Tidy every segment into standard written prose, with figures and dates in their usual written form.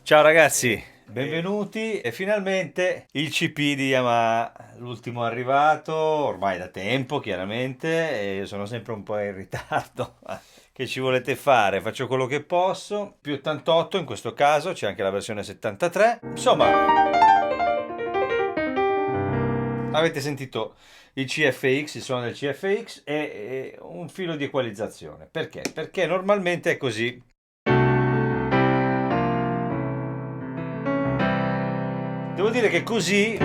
Ciao ragazzi, benvenuti e finalmente il CP di Yamaha, l'ultimo arrivato, ormai da tempo chiaramente, e io sono sempre un po' in ritardo. Che ci volete fare? Faccio quello che posso, più 88 in questo caso, c'è anche la versione 73. Insomma, avete sentito il CFX, il suono del CFX e un filo di equalizzazione. Perché? Perché normalmente è così. Devo dire che così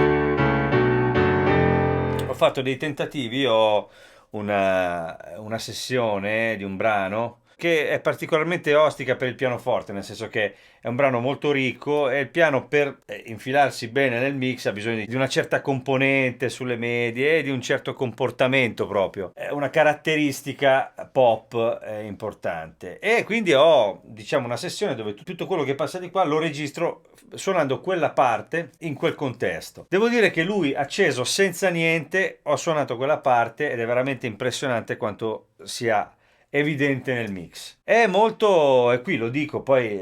ho fatto dei tentativi, ho una sessione di un brano che è particolarmente ostica per il pianoforte, nel senso che è un brano molto ricco e il piano per infilarsi bene nel mix ha bisogno di una certa componente sulle medie e di un certo comportamento proprio. È una caratteristica pop importante. E quindi ho, diciamo, una sessione dove tutto quello che passa di qua lo registro suonando quella parte in quel contesto. Devo dire che lui acceso senza niente, ho suonato quella parte ed è veramente impressionante quanto sia evidente nel mix. È molto, e qui lo dico, poi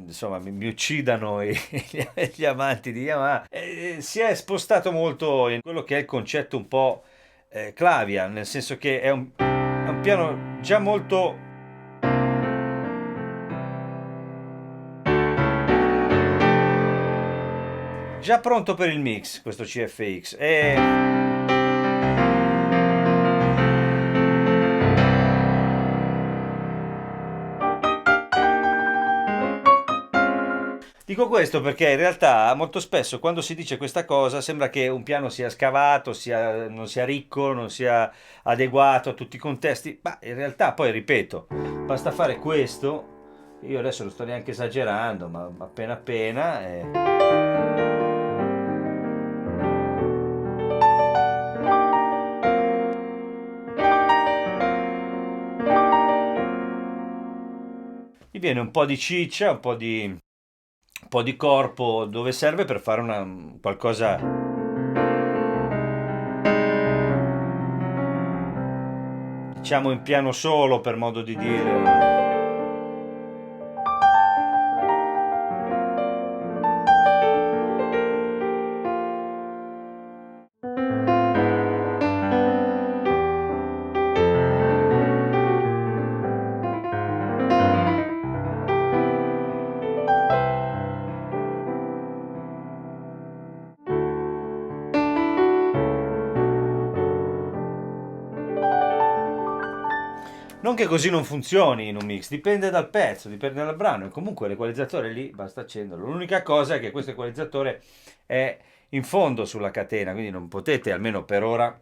insomma mi uccidano gli amanti di Yamaha, si è spostato molto in quello che è il concetto un po' clavia, nel senso che è un piano già molto già pronto per il mix questo CFX e dico questo perché in realtà molto spesso quando si dice questa cosa sembra che un piano sia scavato, non sia ricco, non sia adeguato a tutti i contesti, ma in realtà poi ripeto, basta fare questo, io adesso lo sto neanche esagerando, ma appena appena mi viene un po' di ciccia, un po' di corpo dove serve per fare qualcosa, diciamo in piano solo per modo di dire. Non che così non funzioni in un mix, dipende dal pezzo, dipende dal brano e comunque l'equalizzatore lì basta accenderlo. L'unica cosa è che questo equalizzatore è in fondo sulla catena, quindi non potete, almeno per ora,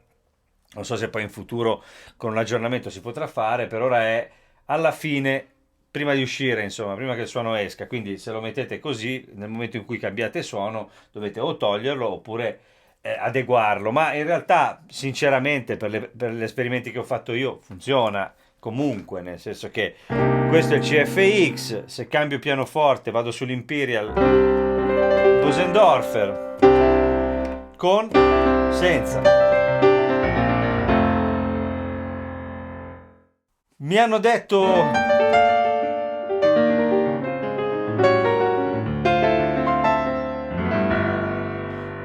non so se poi in futuro con un aggiornamento si potrà fare, per ora è alla fine, prima di uscire, insomma, prima che il suono esca, quindi se lo mettete così, nel momento in cui cambiate suono, dovete o toglierlo oppure adeguarlo, ma in realtà, sinceramente, per gli esperimenti che ho fatto io, funziona comunque, nel senso che questo è il CFX, se cambio pianoforte vado sull'Imperial Bösendorfer con senza. Mi hanno detto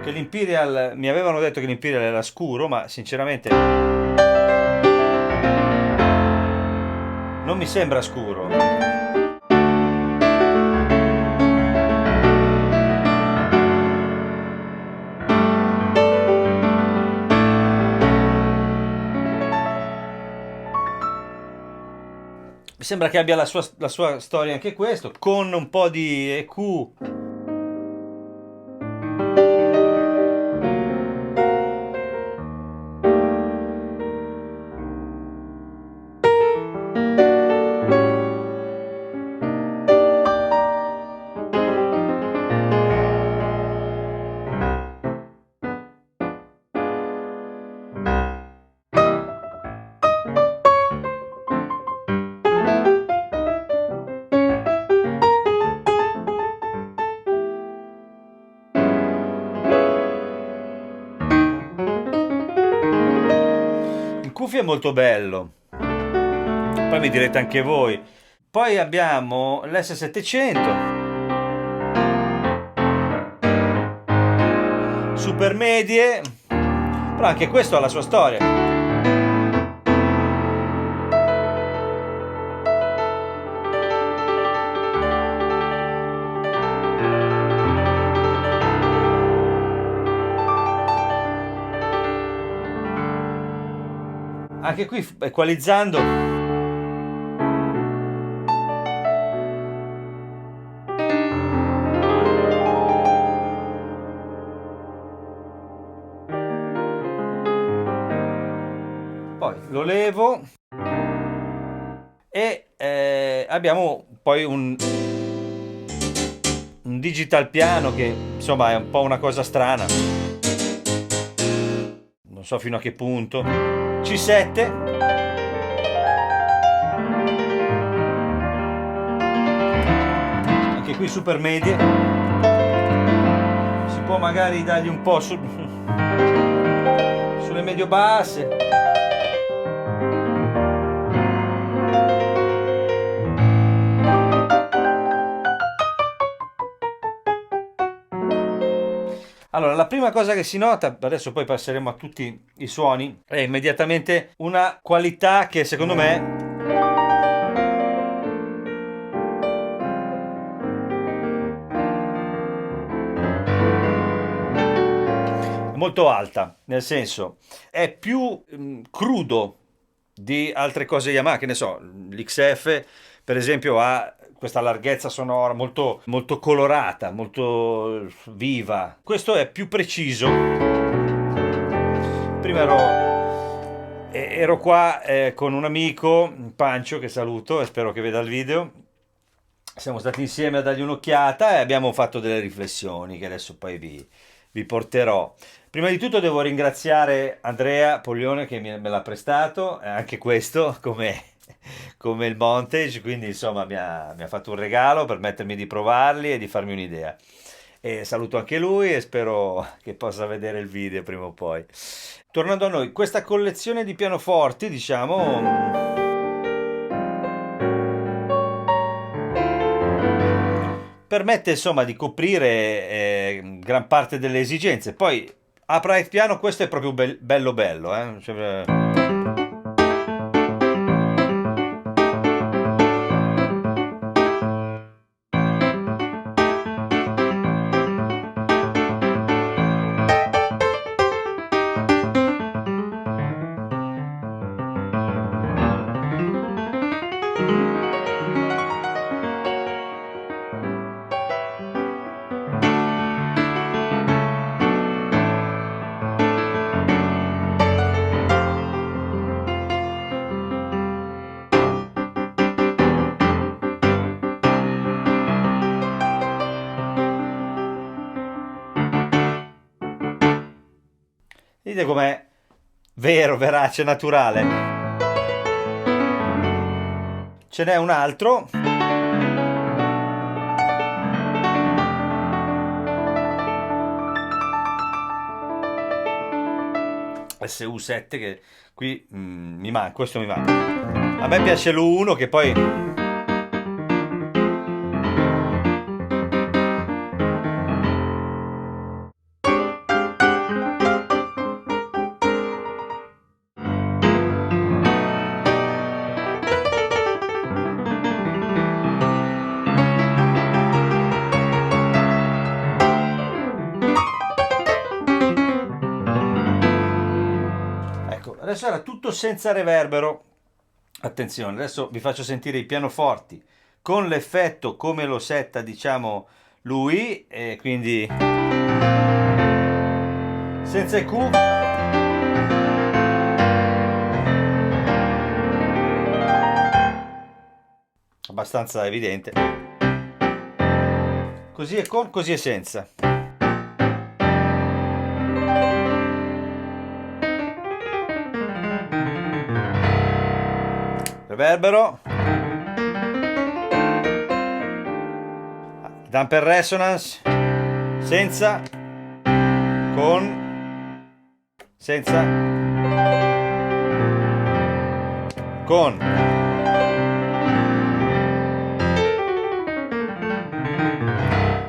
che l'Imperial, mi avevano detto che l'Imperial era scuro, ma sinceramente non mi sembra scuro. Mi sembra che abbia la sua storia anche questo, con un po' di EQ. In cuffia è molto bello, poi mi direte anche voi. Poi abbiamo l'S700 super medie, però anche questo ha la sua storia. Anche qui equalizzando poi lo levo e abbiamo poi un digital piano che insomma è un po' una cosa strana, non so fino a che punto. C7, anche qui super medie, si può magari dargli un po' sulle medio basse. Allora, la prima cosa che si nota, adesso poi passeremo a tutti i suoni, è immediatamente una qualità che secondo me è molto alta, nel senso è più crudo di altre cose Yamaha, che ne so, l'XF per esempio ha questa larghezza sonora molto, molto colorata, molto viva. Questo è più preciso. Prima ero qua con un amico, Pancio, che saluto e spero che veda il video. Siamo stati insieme a dargli un'occhiata e abbiamo fatto delle riflessioni che adesso poi vi porterò. Prima di tutto devo ringraziare Andrea Poglione che me l'ha prestato, anche questo come il Montage, quindi insomma mi ha fatto un regalo per permettermi di provarli e di farmi un'idea. E saluto anche lui e spero che possa vedere il video prima o poi. Tornando a noi, questa collezione di pianoforti, diciamo, permette insomma di coprire gran parte delle esigenze. Poi upright piano, questo è proprio bello bello, cioè, vedete com'è vero, verace, naturale. Ce n'è un altro. SU7 che qui mi manca, questo mi manca. A me piace l'U1 che poi adesso era tutto senza reverbero. Attenzione, adesso vi faccio sentire i pianoforti con l'effetto come lo setta, diciamo, lui, e quindi senza EQ. Abbastanza evidente. Così è con, così è senza. Reverbero, damper resonance, senza, con, senza, con.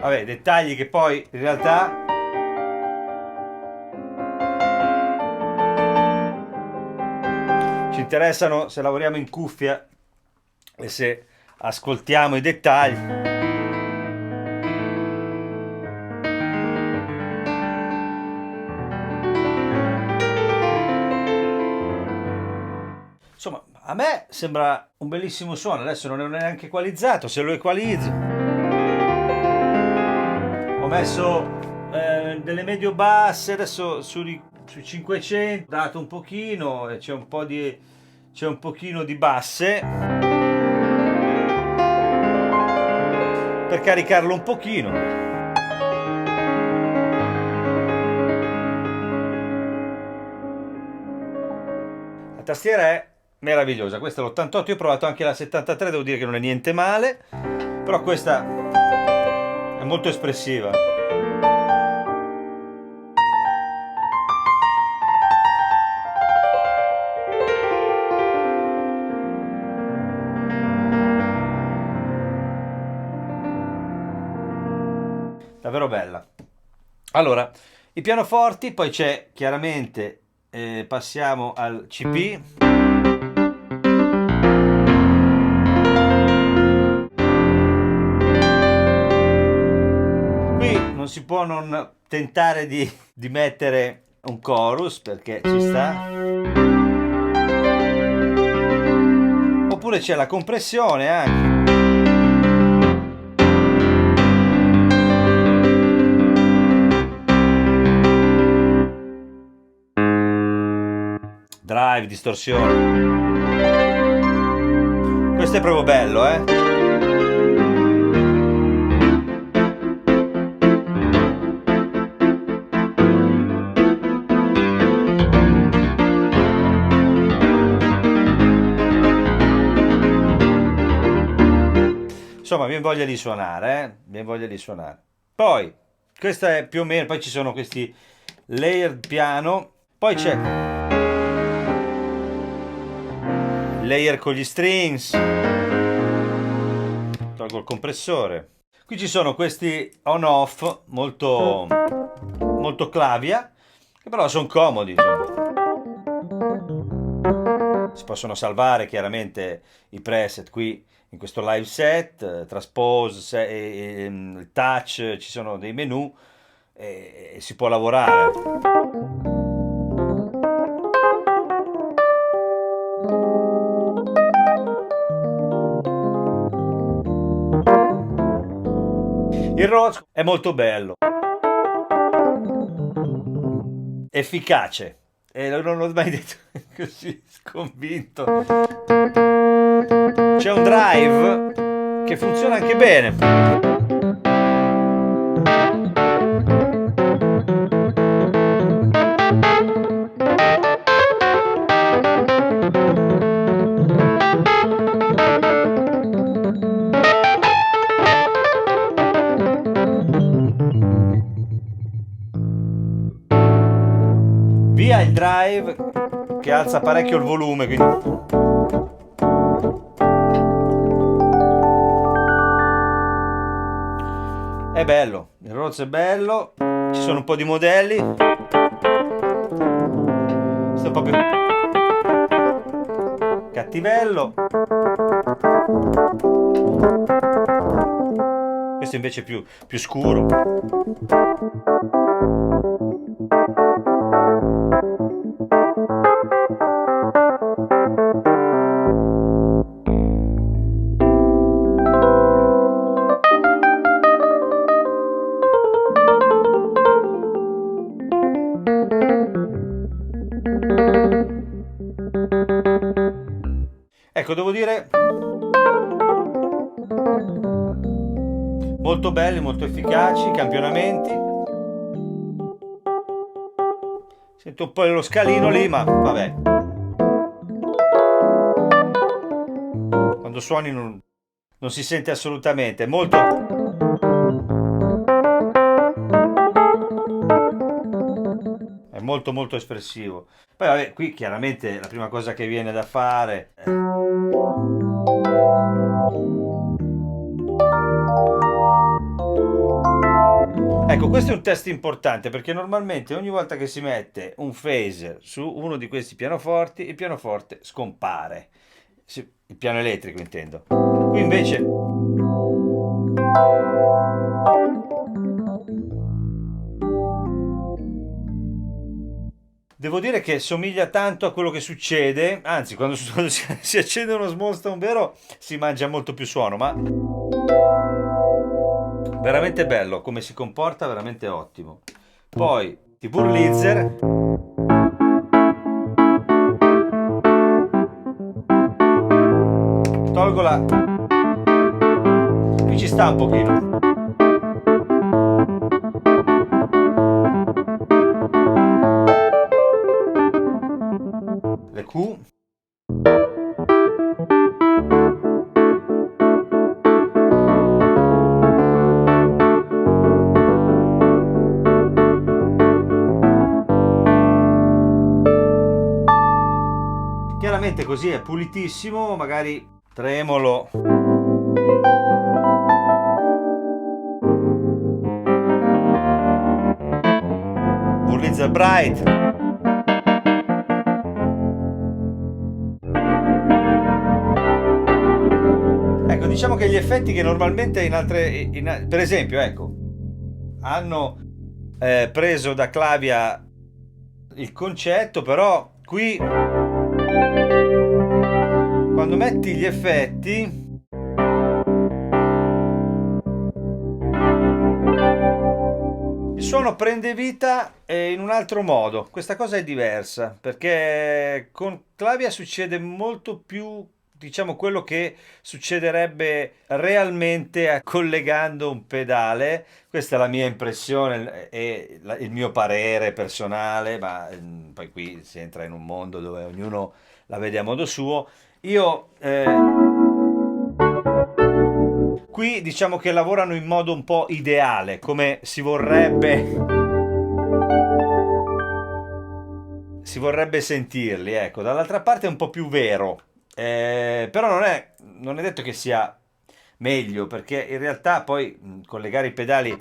Vabbè, dettagli che poi in realtà interessano se lavoriamo in cuffia e se ascoltiamo i dettagli. Insomma, a me sembra un bellissimo suono. Adesso non è neanche equalizzato. Se lo equalizzo, ho messo delle medio basse. Adesso sui 500 ho dato un pochino e c'è un pochino di basse per caricarlo un pochino. La tastiera è meravigliosa. Questa è l'88, io ho provato anche la 73, devo dire che non è niente male, però questa è molto espressiva. Davvero bella. Allora, i pianoforti, poi c'è chiaramente, passiamo al CP. Non si può non tentare di mettere un chorus perché ci sta. Oppure c'è la compressione anche. Drive, distorsione. Questo è proprio bello, eh? Insomma, viene voglia di suonare, viene voglia di suonare. Poi, questa è più o meno, poi ci sono questi layered piano, poi c'è layer con gli strings, tolgo il compressore. Qui ci sono questi on-off molto clavia, che però sono comodi, insomma. Si possono salvare chiaramente i preset qui in questo live set, transpose, il touch, ci sono dei menu e si può lavorare. Il Rhodes è molto bello, efficace, e non l'ho mai detto così sconvinto. C'è un drive che funziona anche bene. Via il drive che alza parecchio il volume, quindi è bello, il Rhodes è bello, ci sono un po' di modelli. Questo è proprio cattivello. Questo invece è più scuro. Ecco, devo dire, molto belli, molto efficaci, campionamenti. Sento un po' lo scalino lì, ma vabbè. Quando suoni non si sente assolutamente, molto... È molto espressivo. Poi vabbè, qui chiaramente la prima cosa che viene da fare Ecco, questo è un test importante perché normalmente ogni volta che si mette un phaser su uno di questi pianoforti, il pianoforte scompare. Il piano elettrico intendo. Qui invece devo dire che somiglia tanto a quello che succede, anzi quando si accende uno small stone vero si mangia molto più suono, ma veramente bello, come si comporta, veramente ottimo. Poi di Wurlitzer, tolgo la... qui ci sta un pochino. Le Q. Chiaramente così è pulitissimo, magari tremolo. Wurlitzer Bright. Ecco, diciamo che gli effetti che normalmente per esempio, ecco, hanno preso da Clavia il concetto, però qui quando metti gli effetti il suono prende vita in un altro modo. Questa cosa è diversa perché con Clavia succede molto più, diciamo, quello che succederebbe realmente collegando un pedale. Questa è la mia impressione e il mio parere personale, ma poi qui si entra in un mondo dove ognuno la vede a modo suo. Io qui diciamo che lavorano in modo un po' ideale, come si vorrebbe sentirli, ecco. Dall'altra parte è un po' più vero, però non è detto che sia meglio, perché in realtà poi collegare i pedali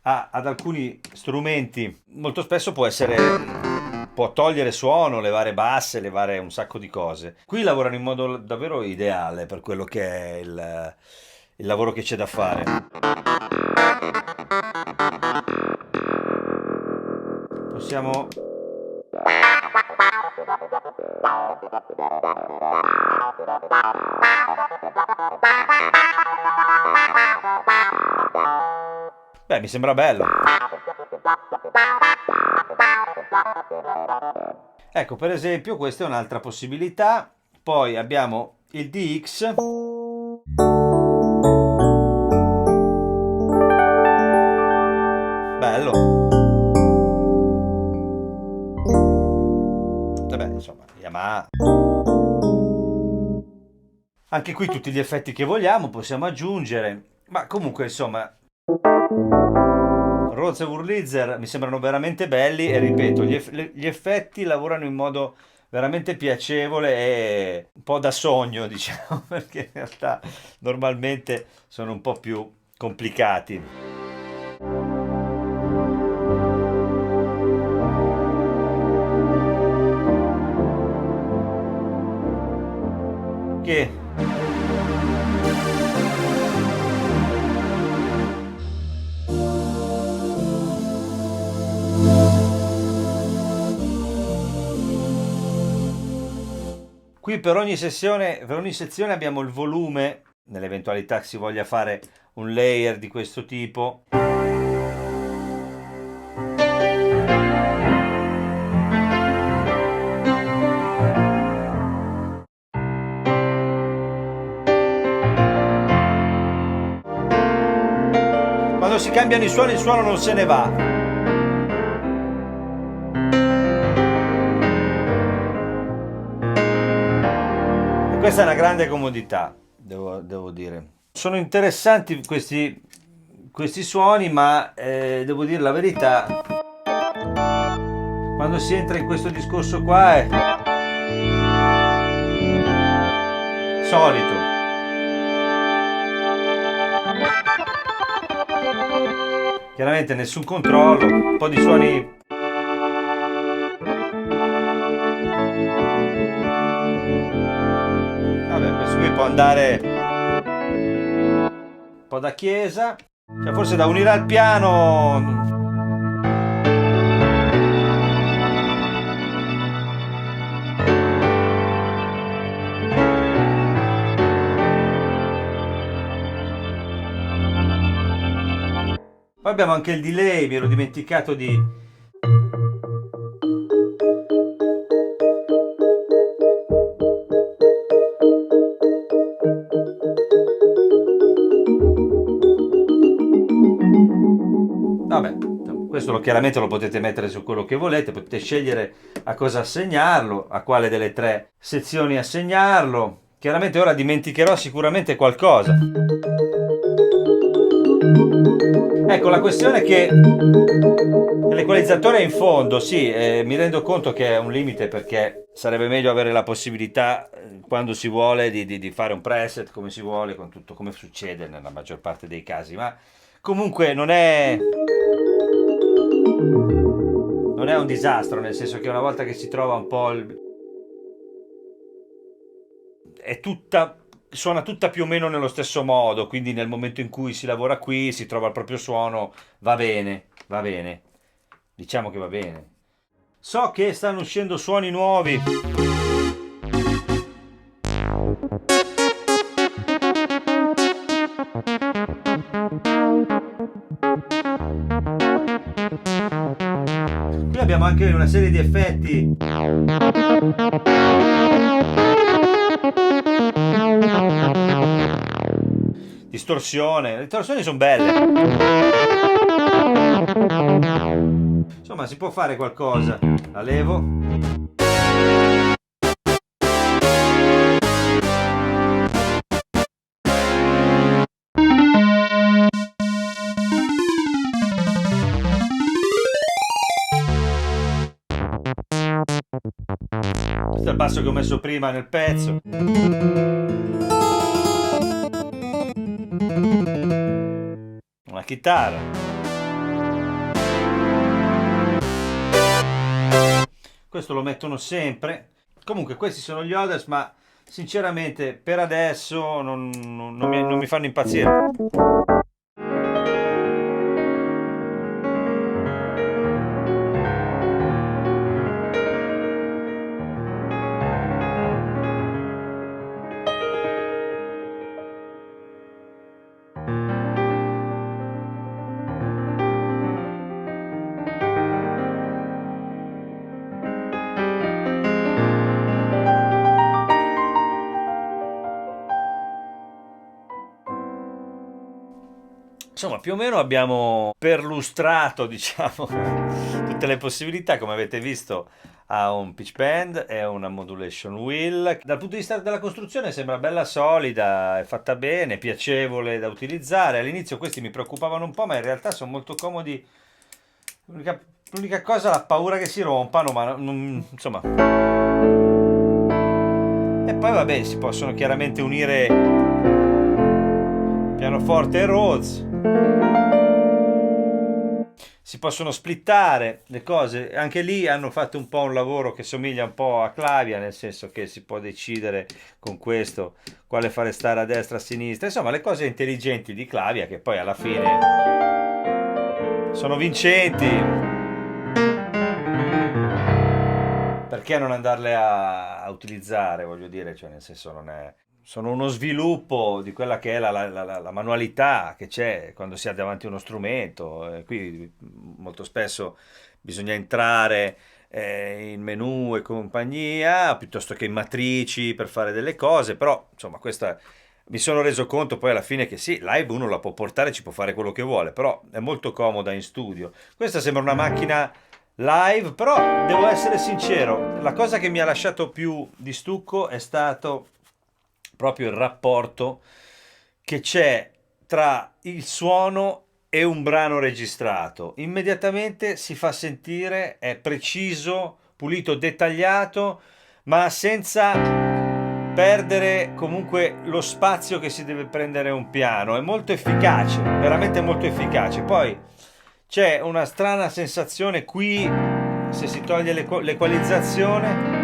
ad alcuni strumenti molto spesso può togliere suono, levare basse, levare un sacco di cose. Qui lavorano in modo davvero ideale per quello che è il lavoro che c'è da fare. Possiamo... Beh, mi sembra bello. Ecco, per esempio, questa è un'altra possibilità. Poi abbiamo il DX. Bello. Vabbè, insomma, Yamaha. Anche qui tutti gli effetti che vogliamo possiamo aggiungere. Ma comunque, insomma, Rhodes e Wurlitzer mi sembrano veramente belli e ripeto, gli effetti lavorano in modo veramente piacevole e un po' da sogno, diciamo, perché in realtà normalmente sono un po' più complicati. Che qui per ogni sezione abbiamo il volume, nell'eventualità che si voglia fare un layer di questo tipo. Quando si cambiano i suoni, il suono non se ne va. E questa è una grande comodità, devo dire. Sono interessanti questi suoni, ma devo dire la verità, quando si entra in questo discorso qua è solito. chiaramente nessun controllo, un po' di suoni. Vabbè, questo qui può andare un po' da chiesa, cioè forse da unire al piano. Poi abbiamo anche il delay, mi ero dimenticato di. Vabbè, questo chiaramente lo potete mettere su quello che volete, potete scegliere a cosa assegnarlo, a quale delle tre sezioni assegnarlo. Chiaramente ora dimenticherò sicuramente qualcosa. Ecco, la questione è che l'equalizzatore è in fondo, sì, mi rendo conto che è un limite perché sarebbe meglio avere la possibilità, quando si vuole, di fare un preset come si vuole, con tutto come succede nella maggior parte dei casi, ma comunque non è un disastro, nel senso che una volta che si trova un po' è tutta, suona tutta più o meno nello stesso modo, quindi nel momento in cui si lavora qui, si trova il proprio suono, va bene, va bene. Diciamo che va bene. So che stanno uscendo suoni nuovi. Qui abbiamo anche una serie di effetti. Distorsione. Le distorsioni sono belle. Insomma, si può fare qualcosa. La levo. Questo è il basso che ho messo prima nel pezzo. Una chitarra. Questo lo mettono sempre. Comunque questi sono gli Others, ma sinceramente per adesso non mi fanno impazzire. Insomma, più o meno abbiamo perlustrato, diciamo, tutte le possibilità. Come avete visto, ha un pitch bend e una modulation wheel. Dal punto di vista della costruzione sembra bella solida, è fatta bene, piacevole da utilizzare. All'inizio questi mi preoccupavano un po', ma in realtà sono molto comodi. L'unica cosa, la paura che si rompano, ma insomma. E poi vabbè, si possono chiaramente unire pianoforte e Rhodes. Si possono splittare le cose, anche lì hanno fatto un po' un lavoro che somiglia un po' a Clavia, nel senso che si può decidere con questo quale fare stare a destra a sinistra, insomma le cose intelligenti di Clavia che poi alla fine sono vincenti. Perché non andarle a utilizzare, voglio dire, cioè nel senso non è. Sono uno sviluppo di quella che è la manualità che c'è quando si ha davanti uno strumento. Qui molto spesso bisogna entrare in menu e compagnia, piuttosto che in matrici per fare delle cose, però insomma questa mi sono reso conto poi alla fine che sì, live uno la può portare, ci può fare quello che vuole, però è molto comoda in studio. Questa sembra una macchina live, però devo essere sincero, la cosa che mi ha lasciato più di stucco è stato proprio il rapporto che c'è tra il suono e un brano registrato. Immediatamente si fa sentire, è preciso, pulito, dettagliato, ma senza perdere comunque lo spazio che si deve prendere un piano. È molto efficace, veramente molto efficace. Poi C'è una strana sensazione qui, se si toglie l'equalizzazione.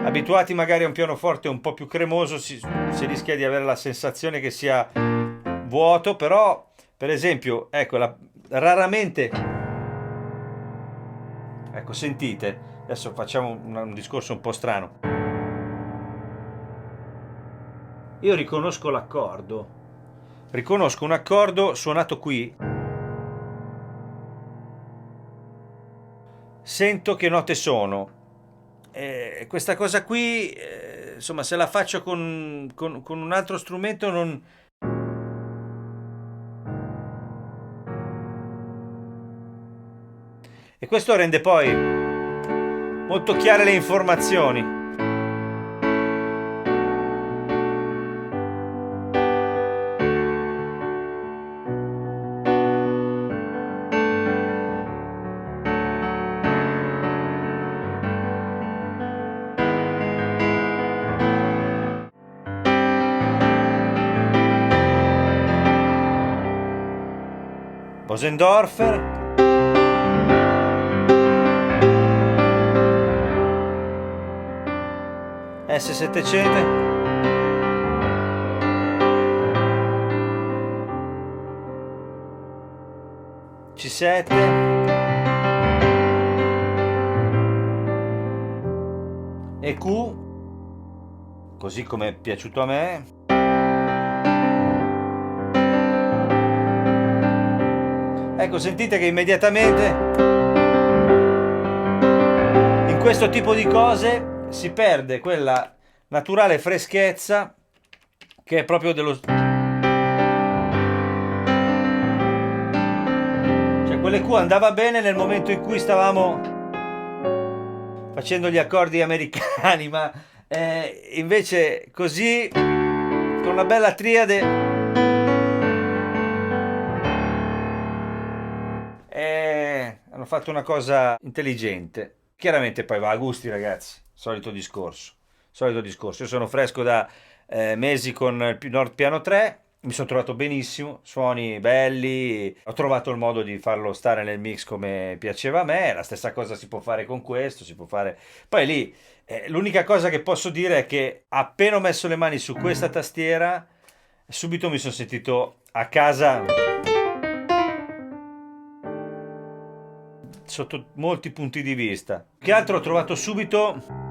Abituati magari a un pianoforte un po' più cremoso, si rischia di avere la sensazione che sia vuoto, però per esempio, ecco, raramente, ecco, sentite, adesso facciamo un discorso un po' strano. Io riconosco un accordo suonato qui, sento che note sono. Questa cosa qui, insomma, se la faccio con un altro strumento non... E questo rende poi molto chiare le informazioni. Bosendorfer. S700. C7. EQ, così come è piaciuto a me. Ecco, sentite che immediatamente in questo tipo di cose si perde quella naturale freschezza che è proprio dello... Cioè, quell'EQ andava bene nel momento in cui stavamo facendo gli accordi americani, ma invece così, con una bella triade, hanno fatto una cosa intelligente. Chiaramente poi va a gusti, ragazzi. Solito discorso. Solito discorso. Io sono fresco da mesi con il Nord Piano 3. Mi sono trovato benissimo, suoni belli, ho trovato il modo di farlo stare nel mix come piaceva a me, la stessa cosa si può fare con questo, si può fare... Poi lì, l'unica cosa che posso dire è che appena ho messo le mani su questa tastiera, subito mi sono sentito a casa sotto molti punti di vista. Che altro ho trovato subito...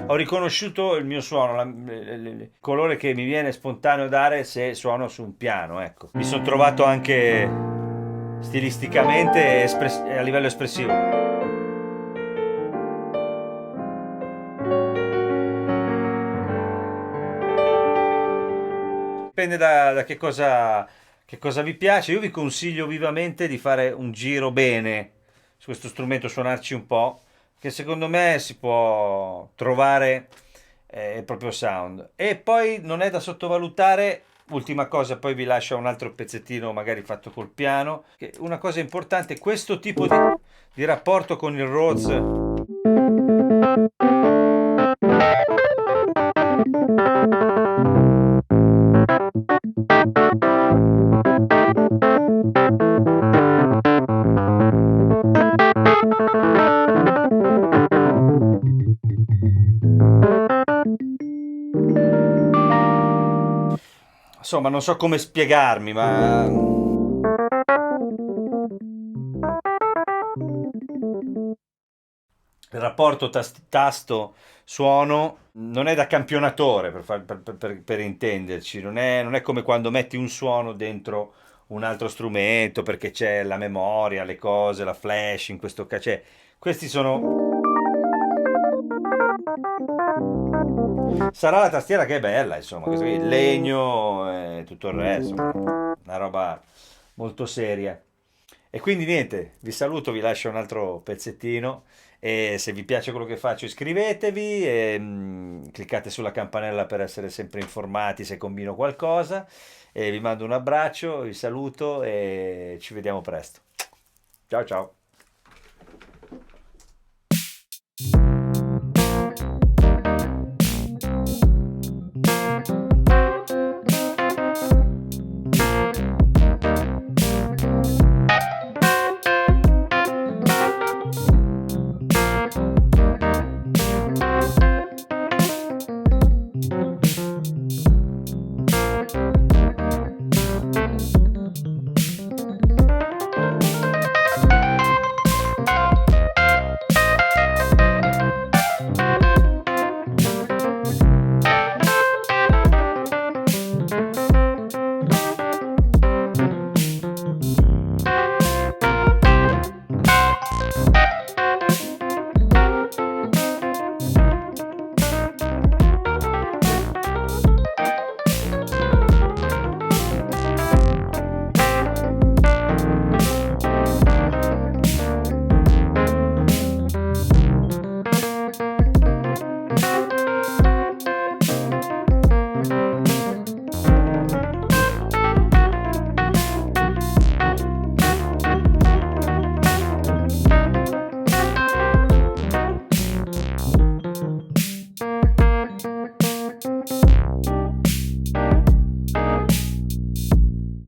Ho riconosciuto il mio suono, il colore che mi viene spontaneo dare se suono su un piano, ecco. Mi sono trovato anche stilisticamente e a livello espressivo. Dipende da che cosa vi piace. Io vi consiglio vivamente di fare un giro bene su questo strumento, suonarci un po', che secondo me si può trovare il proprio sound. E poi non è da sottovalutare, ultima cosa, poi vi lascio un altro pezzettino magari fatto col piano, che una cosa importante, questo tipo di rapporto con il Rhodes. Insomma, non so come spiegarmi, ma il rapporto tasto-suono non è da campionatore, per intenderci, non è come quando metti un suono dentro un altro strumento perché c'è la memoria, le cose, la flash in questo caso. Cioè, questi sono... Sarà la tastiera che è bella, insomma, questo qui, il legno e tutto il resto, una roba molto seria. E quindi niente, vi saluto, vi lascio un altro pezzettino e se vi piace quello che faccio iscrivetevi e cliccate sulla campanella per essere sempre informati se combino qualcosa e vi mando un abbraccio, vi saluto e ci vediamo presto. Ciao ciao.